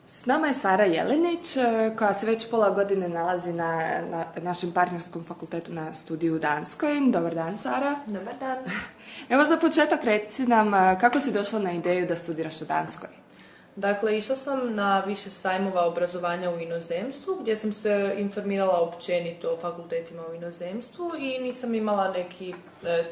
S nama je Sara Jelenić, koja se već pola godine nalazi na našem partnerskom fakultetu na studiju u Danskoj. Dobar dan, Sara. Dobar dan. Evo za početak reci nam kako si došla na ideju da studiraš u Danskoj? Dakle, išla sam na više sajmova obrazovanja u inozemstvu, gdje sam se informirala općenito o fakultetima u inozemstvu i nisam imala neki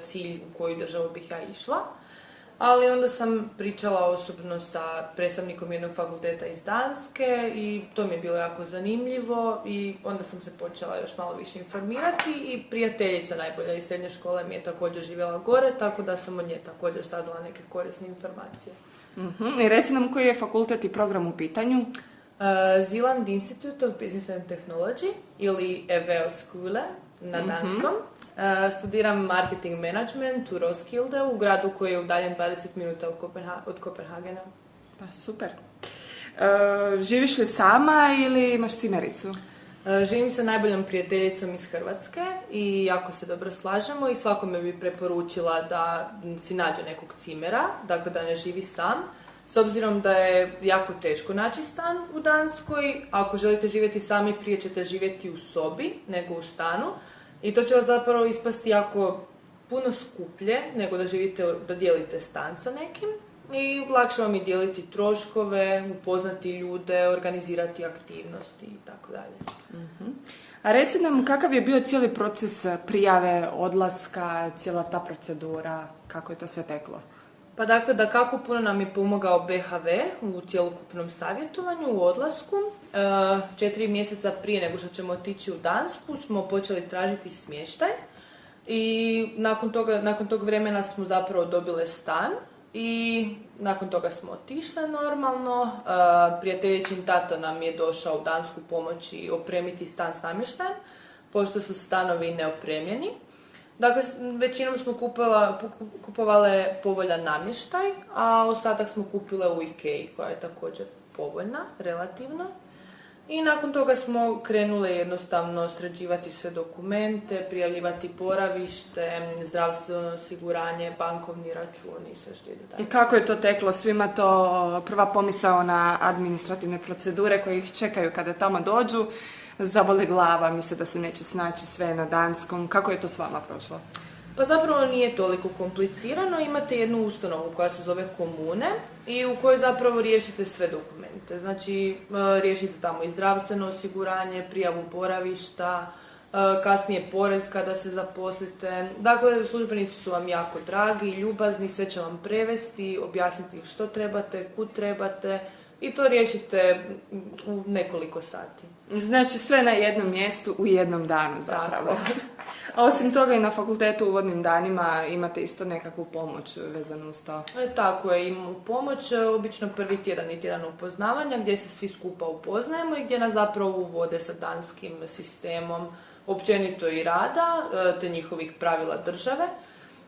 cilj u koju državu bih ja išla. Ali onda sam pričala osobno sa predstavnikom jednog fakulteta iz Danske i to mi je bilo jako zanimljivo i onda sam se počela još malo više informirati i prijateljica najbolja iz srednje škole mi je također živjela gore, tako da sam od nje također saznala neke korisne informacije. I reci nam koji je fakultet i program u pitanju? Zealand Institute of Business and Technology ili Erhvervsskole na danskom. Studiram marketing management u Roskilde, u gradu koji je udaljen 20 minuta od Kopenhagena. Pa super. Živiš li sama ili imaš cimericu? Živim sa najboljom prijateljicom iz Hrvatske i jako se dobro slažemo i svakome bi preporučila da si nađe nekog cimera, dakle da ne živi sam. S obzirom da je jako teško naći stan u Danskoj, ako želite živjeti sami prije ćete živjeti u sobi nego u stanu. I to će vas zapravo ispasti jako puno skuplje nego da dijelite stan sa nekim. I lakše vam je dijeliti troškove, upoznati ljude, organizirati aktivnosti i tako dalje. A reci nam kakav je bio cijeli proces prijave, odlaska, cijela ta procedura, kako je to sve teklo? Pa dakle, da kako puno nam je pomogao BHV u cjelokupnom savjetovanju, u odlasku. 4 mjeseca prije nego što ćemo otići u Dansku smo počeli tražiti smještaj i nakon tog vremena smo zapravo dobile stan i nakon toga smo otišle normalno. Prijateljičin tata nam je došao u Dansku pomoći opremiti stan s namještajem, pošto su stanovi neopremljeni. Dakle, većinom smo kupovale povoljan namještaj, a ostatak smo kupile u Ikei, koja je također povoljna, relativno. I nakon toga smo krenule jednostavno sređivati sve dokumente, prijavljivati boravište, zdravstveno osiguranje, bankovni račun i sve što ide dalje. I kako je to teklo? Svima to prva pomisao na administrativne procedure koje ih čekaju kada tamo dođu, zaboli glava, misle da se neće snaći sve na danskom. Kako je to s vama prošlo? Pa zapravo nije toliko komplicirano, imate jednu ustanovu koja se zove komune i u kojoj zapravo riješite sve dokumente. Znači, riješite tamo i zdravstveno osiguranje, prijavu boravišta, kasnije porez kada se zaposlite. Dakle, službenici su vam jako dragi i ljubazni, sve će vam prevesti, objasniti što trebate, kud trebate i to riješite u nekoliko sati. Znači sve na jednom mjestu u jednom danu zapravo. A osim toga i na fakultetu u uvodnim danima imate isto nekakvu pomoć vezanu uz to. Tako je, imamo pomoć, obično prvi tjedan i tjedan upoznavanja gdje se svi skupa upoznajemo i gdje nas zapravo uvode sa danskim sistemom općenito i rada, te njihovih pravila države.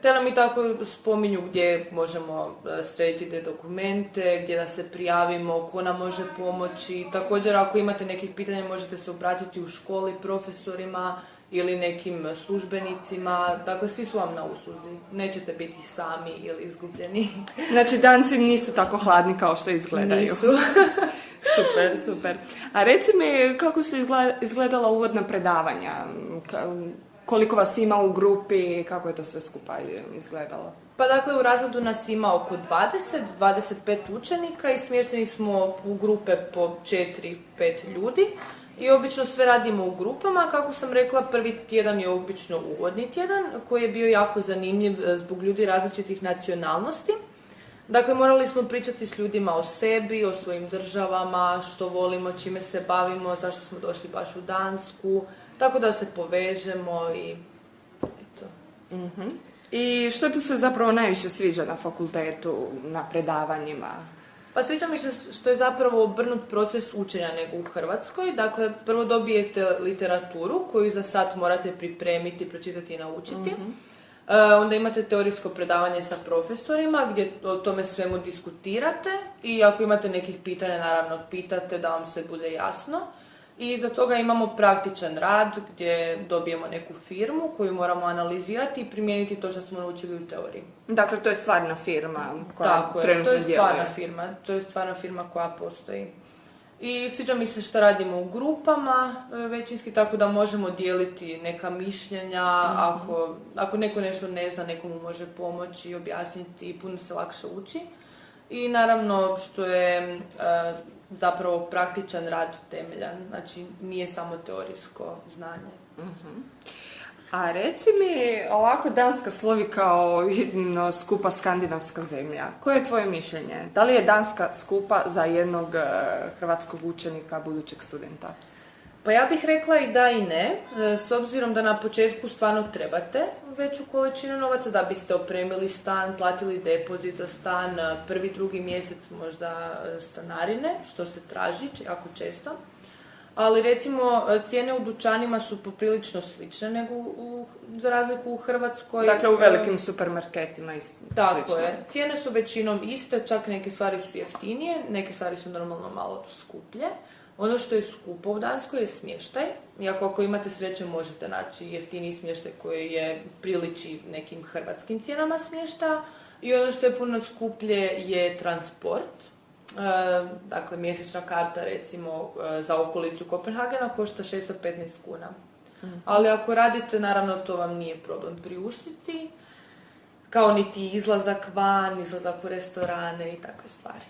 Te nam i tako spominju gdje možemo srediti te dokumente, gdje da se prijavimo, ko nam može pomoći. Također ako imate nekih pitanja možete se obratiti u školi profesorima ili nekim službenicima. Dakle, svi su vam na usluzi. Nećete biti sami ili izgubljeni. Znači, Danci nisu tako hladni kao što izgledaju. Nisu. Super. A reci mi kako su izgledala uvodna predavanja? Koliko vas ima u grupi, kako je to sve skupa izgledalo? Pa dakle, u razredu nas ima oko 25 učenika i smješteni smo u grupe po 4-5 ljudi. I obično sve radimo u grupama. Kako sam rekla, prvi tjedan je obično uvodni tjedan, koji je bio jako zanimljiv zbog ljudi različitih nacionalnosti. Dakle, morali smo pričati s ljudima o sebi, o svojim državama, što volimo, čime se bavimo, zašto smo došli baš u Dansku, tako da se povežemo i eto. I što ti se zapravo najviše sviđa na fakultetu, na predavanjima? Pa sviđa mi se što je zapravo obrnut proces učenja nego u Hrvatskoj. Dakle, prvo dobijete literaturu koju za sat morate pripremiti, pročitati i naučiti. Onda imate teorijsko predavanje sa profesorima gdje o tome svemu diskutirate i ako imate nekih pitanja, naravno pitate da vam sve bude jasno. I iza toga imamo praktičan rad gdje dobijemo neku firmu koju moramo analizirati i primijeniti to što smo naučili u teoriji. Dakle, to je stvarna firma koja Tako je, trenutno to je stvarna djeluje. firma. To je stvarna firma koja postoji. I sviđa mi se što radimo u grupama većinski, tako da možemo dijeliti neka mišljenja, ako neko nešto ne zna, nekomu može pomoći, objasniti i puno se lakše uči. I naravno što je zapravo praktičan rad temeljan, znači nije samo teorijsko znanje. A reci mi, ovako Danska slovi kao iznimno skupa skandinavska zemlja. Koje je tvoje mišljenje? Da li je Danska skupa za jednog hrvatskog učenika, budućeg studenta? Pa ja bih rekla i da i ne, s obzirom da na početku stvarno trebate veću količinu novaca da biste opremili stan, platili depozit za stan, prvi, drugi mjesec možda stanarine, što se traži jako često. Ali recimo cijene u dućanima su poprilično slične nego za razliku u Hrvatskoj. Dakle, u velikim supermarketima i slično. Tako je. Cijene su većinom iste, čak neke stvari su jeftinije, neke stvari su normalno malo skuplje. Ono što je skupo u Danskoj je smještaj. Iako ako imate sreće možete naći jeftiniji smještaj koji je priliči nekim hrvatskim cijenama smještaja. I ono što je puno skuplje je transport. Dakle, mjesečna karta recimo za okolicu Kopenhagena košta 615 kuna. Ali ako radite, naravno to vam nije problem priuštiti. Kao niti izlazak van, izlazak u restorane i takve stvari.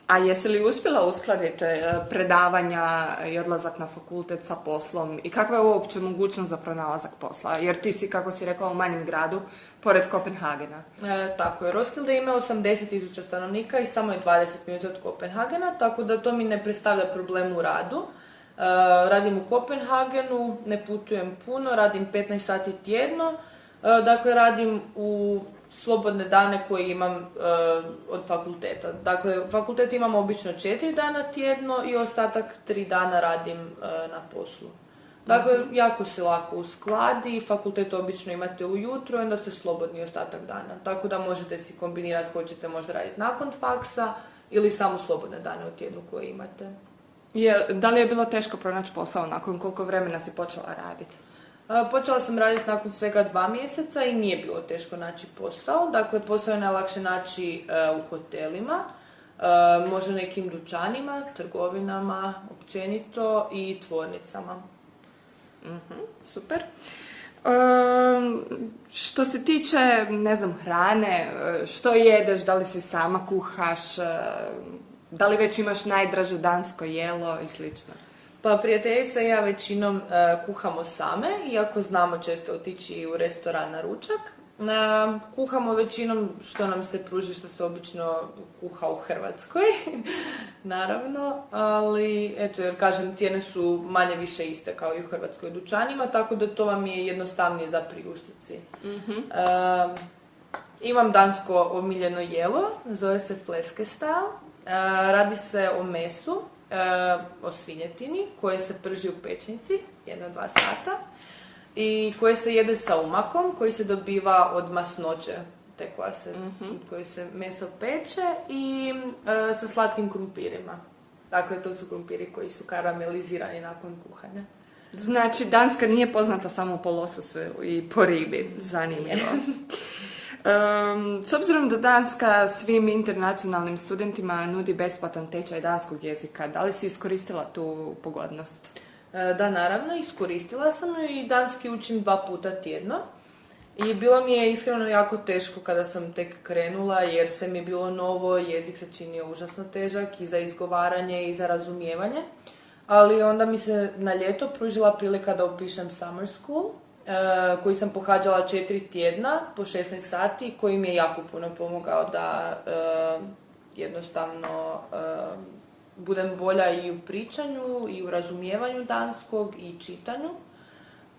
A jesi li uspjela uskladiti predavanja i odlazak na fakultet sa poslom i kakva je uopće mogućnost za pronalazak posla? Jer ti si, kako si rekla, u manjem gradu, pored Kopenhagena. Tako je. Roskilde ima 80.000 stanovnika i samo je 20 minuta od Kopenhagena, tako da to mi ne predstavlja problem u radu. Radim u Kopenhagenu, ne putujem puno, radim 15 sati tjedno. Dakle, radim u slobodne dane koje imam od fakulteta. Dakle, fakultet imam obično 4 dana tjedno i ostatak 3 dana radim na poslu. Dakle, jako se lako uskladi, fakultet obično imate ujutro i onda ste slobodni ostatak dana. Tako da možete si kombinirati, hoćete možda raditi nakon faksa ili samo slobodne dane u tjednu koje imate. Da li je bilo teško pronaći posao nakon koliko vremena si počela raditi? Počela sam raditi nakon svega 2 mjeseca i nije bilo teško naći posao. Dakle, posao je najlakše naći u hotelima, možda nekim dućanima, trgovinama, općenito i tvornicama. Super. Što se tiče, ne znam, hrane, što jedeš, da li si sama kuhaš, da li već imaš najdraže dansko jelo i slično? Pa prijateljica i ja većinom kuhamo same, iako znamo često otići u restoran na ručak. Kuhamo većinom što nam se pruži, što se obično kuha u Hrvatskoj, naravno, ali eto, jer kažem, cijene su manje više iste kao i u Hrvatskoj dućanima, tako da to vam je jednostavnije za priuštici. Imam dansko omiljeno jelo, zove se flæskesteg. Radi se o mesu, o svinjetini koje se prži u pečnici 1-2 sata i koje se jede sa umakom koji se dobiva od masnoće te koje se meso peče i sa slatkim krumpirima. Dakle, to su krumpiri koji su karamelizirani nakon kuhanja. Znači, Danska nije poznata samo po lososu i po ribi. Zanimljivo. S obzirom da Danska svim internacionalnim studentima nudi besplatan tečaj danskog jezika, da li si iskoristila tu pogodnost? Da, naravno, iskoristila sam i danski učim 2 puta tjedno. I bilo mi je iskreno jako teško kada sam tek krenula, jer sve mi je bilo novo, jezik se činio užasno težak i za izgovaranje i za razumijevanje. Ali onda mi se na ljeto pružila prilika da upišem summer school, koji sam pohađala 4 tjedna po 16 sati, koji mi je jako puno pomogao da jednostavno budem bolja i u pričanju i u razumijevanju danskog i čitanju.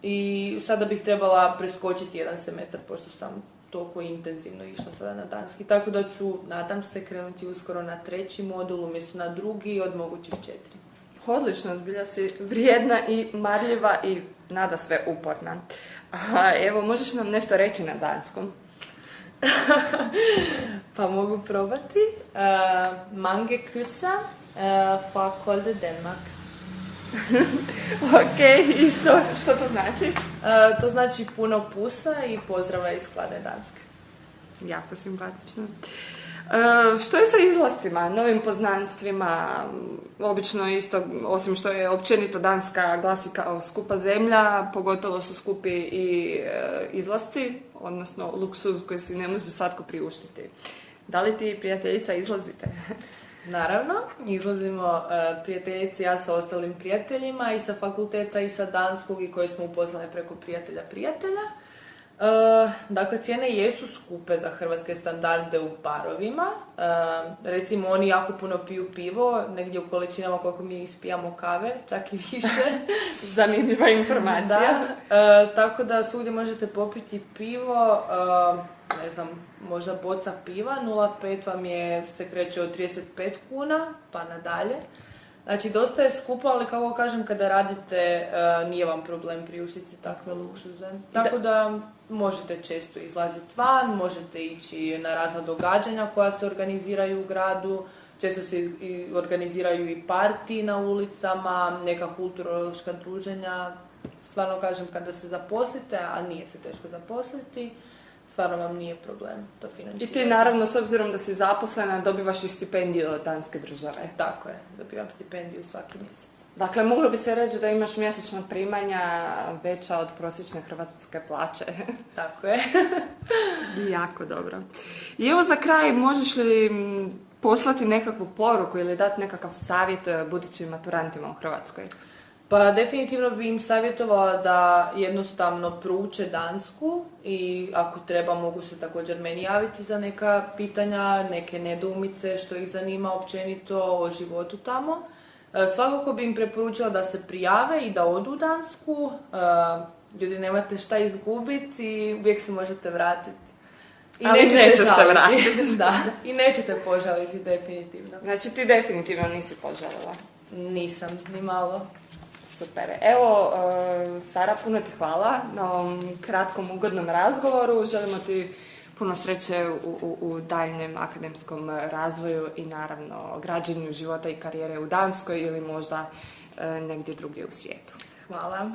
I sada bih trebala preskočiti jedan semestar, pošto sam toliko intenzivno išla sada na danski. Tako da ću, nadam se, krenuti uskoro na 3. modul umjesto na 2. od mogućih 4. Odlično, zbilja si vrijedna i marljiva i nada sve uporna. Evo, možeš nam nešto reći na danskom? Pa mogu probati. Mange kyssa fra kolde Danmark. Ok, i što to znači? To znači puno pusa i pozdrava iz hladne Danske. Jako simpatično. Što je sa izlascima, novim poznanstvima? Obično isto, osim što je općenito Danska glasi kao skupa zemlja, pogotovo su skupi i izlasci, odnosno luksuz koji si ne može svatko priuštiti. Da li ti, prijateljica, izlazite? Naravno, izlazimo prijateljici, ja sa ostalim prijateljima i sa fakulteta i sa danskog i koje smo upoznali preko prijatelja. Dakle, cijene jesu skupe za hrvatske standarde u barovima. Recimo, oni jako puno piju pivo, negdje u količinama koliko mi ispijamo kave, čak i više. Zanimljiva informacija. Da. Tako da svugdje možete popiti pivo, ne znam, možda boca piva, 0,5 vam se kreće od 35 kuna pa nadalje. Znači, dosta je skupo, ali kako kažem, kada radite, nije vam problem priuštiti takve luksuze. Tako da možete često izlaziti van, možete ići na razna događanja koja se organiziraju u gradu, često se organiziraju i partiji na ulicama, neka kulturološka druženja. Stvarno kažem, kada se zaposlite, a nije se teško zaposliti, stvarno vam nije problem to financirati. I ti naravno, s obzirom da si zaposlena, dobivaš i stipendiju od danske države. Tako je, dobivam stipendiju svaki mjesec. Dakle, moglo bi se reći da imaš mjesečna primanja veća od prosječne hrvatske plaće. Tako je. Jako dobro. I evo za kraj, možeš li poslati nekakvu poruku ili dati nekakav savjet budućim maturantima u Hrvatskoj? Pa definitivno bi im savjetovala da jednostavno prouče dansku i ako treba mogu se također meni javiti za neka pitanja, neke nedoumice što ih zanima općenito o životu tamo. Svakako bi im preporučila da se prijave i da odu u Dansku. Ljudi, nemate šta izgubiti i uvijek se možete vratiti. I ali neće se vratiti. Da, i nećete požaliti definitivno. Znači ti definitivno nisi požalila? Nisam, ni malo. Super. Evo, Sara, puno ti hvala na ovom kratkom, ugodnom razgovoru. Želimo ti puno sreće u daljnjem akademskom razvoju i naravno građenju života i karijere u Danskoj ili možda negdje drugdje u svijetu. Hvala.